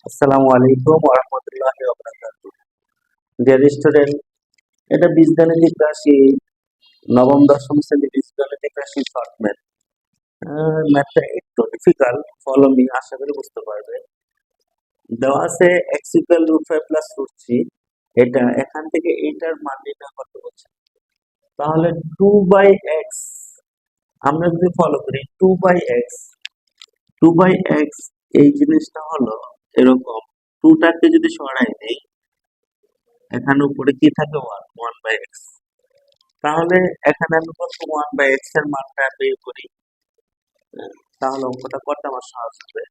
আসসালামু আলাইকুম ওয়া রাহমাতুল্লাহি ওয়া বারাকাতুহু। ডিয়ার স্টুডেন্ট, এটা বীজগাণিতিক রাশি, নবম দশম শ্রেণী বীজগাণিতিক রাশি শর্ট ম্যাথ। ম্যাথটা একটু ডিফিকাল্ট, ফলো মি, আশা করি বুঝতে পারবে। দেওয়া আছে x equal root five plus root three. এটা এখান থেকে এইটার মান নির্ণয় করতে বলছে। তাহলে টু বাই এক্স আমরা যদি ফলো করি, টু বাই এক্স এই জিনিসটা হলো এরকম। টুটাকে যদি সরাই দেই, এখানে উপরে কি থাকে, ওয়ান বাই এক্স। তাহলে এখানে আমি প্রথম ওয়ান বাই এক্স এর মানটা বের করি, তাহলে অঙ্কটা করতে আমার সহজ হবে।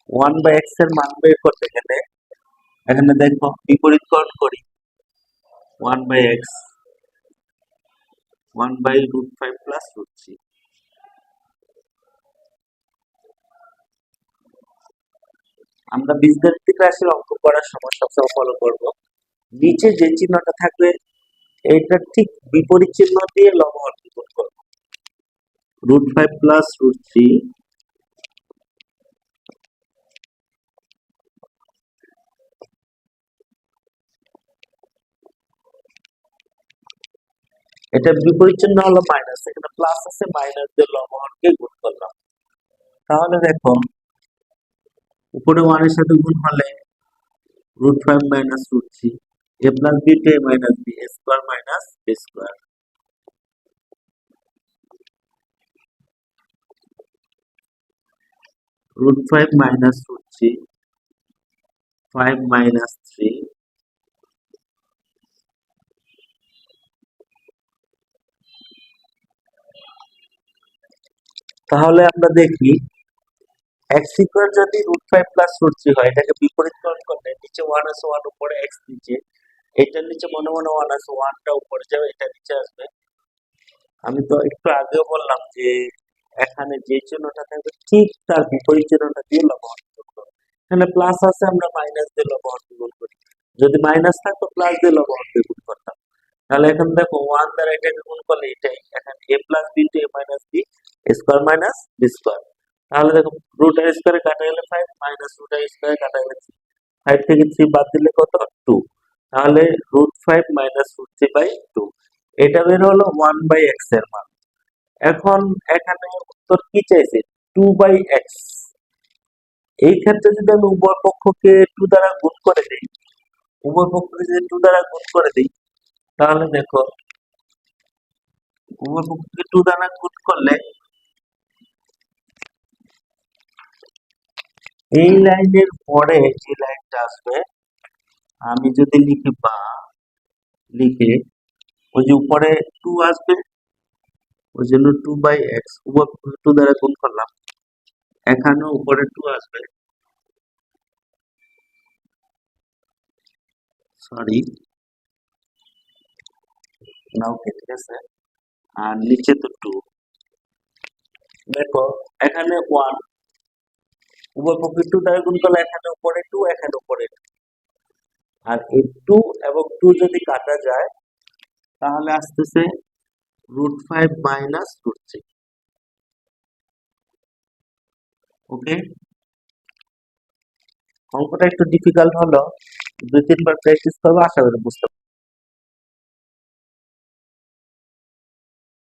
ওয়ান বাই এক্স এর মান বের করতে গেলে এখানে দেখো বিপরীতকরণ করি। One by x, one by root five plus root three. আমরা বীজগাণিতিক রাশির অঙ্ক করার সময় সবসময় ফলো করব, নিচে যে চিহ্নটা থাকবে এইটার ঠিক বিপরীত চিহ্ন দিয়ে লবহর গুণ করবো। Root five plus root three, এটা বিপরীত চিহ্ন হলো মাইনাস, এখানে প্লাস আছে, মাইনাস দিয়ে লবহরকে গুণ করলাম। তাহলে দেখো উপরে ওয়ানের সাথে গুণ হলে root five minus root three, A plus B to A minus B, A square minus B square. Root five minus root three, five minus three, তাহলে আমরা দেখি এক্স ইকুয়াল যদি root five plus root three হয়, এটাকে বিপরীতকরণ করলে নিচে one আছে, one উপরে এক্স নিচে, এটার নিচে মনে মনে ওয়ান আছে, ওয়ানটা উপরে যাবে, এটা নিচে আসবে। আমি তো একটু আগেও বললাম যে এখানে যে চিহ্নটা থাকবে ঠিক তার বিপরীত চিহ্নটা দিয়ে লবহর গুণ করবো। এখানে প্লাস আছে, আমরা মাইনাস দিয়ে লবহর গুণ করি। যদি মাইনাস থাকতো প্লাস দিয়ে লবহর গুণ করতাম। তাহলে এখন দেখো ওয়ান দ্বারা এটাকে গুণ করলে এটাই, এখানে A plus B to A minus B, square minus B square. তাহলে দেখো রুট আর স্কোয়ারে কাটা গেলে ফাইভ, মাইনাস রুট আর স্কোয়ারে কাটা গেলে থ্রি, ফাইভ থেকে থ্রি বাদ দিলে কত, টু। তাহলে root five minus root three by two, এটা বের হলো ওয়ান বাই এক্স এর মান। এখন এখানে উত্তর কি চাইছে, টু বাই এক্স। এই ক্ষেত্রে যদি আমি উভয় পক্ষকে টু দ্বারা গুণ করে দিই, উভয় পক্ষকে যদি টু দ্বারা গুণ করে দিই, তাহলে দেখো উভয় পক্ষকে টু দ্বারা গুণ করলে এই লাইনের পরে যে লাইনটা আসবে, আমি যদি লিখি বা, লিখে ওই যে উপরে টু আসবে, ওই জন্য টু বাই এক্স উভয় পক্ষকে টু দ্বারা গুণ করলাম, এখানেও উপরে টু আসবে, সরি নাও ঠিক আছে, আর নিচে তো টু। দেখো এখানে ওয়ান, উভয় পক্ষে টু দ্বারা গুণ করলে এখানে উপরে টু, এখানে উপরে টু, আর এই টু এবং টু যদি কাটা যায় তাহলে আসতেছে root five minus root three. Okay, অঙ্কটা একটু ডিফিকাল্ট হলো, দুই তিনবার প্র্যাকটিস করবো, আশা করি বুঝতে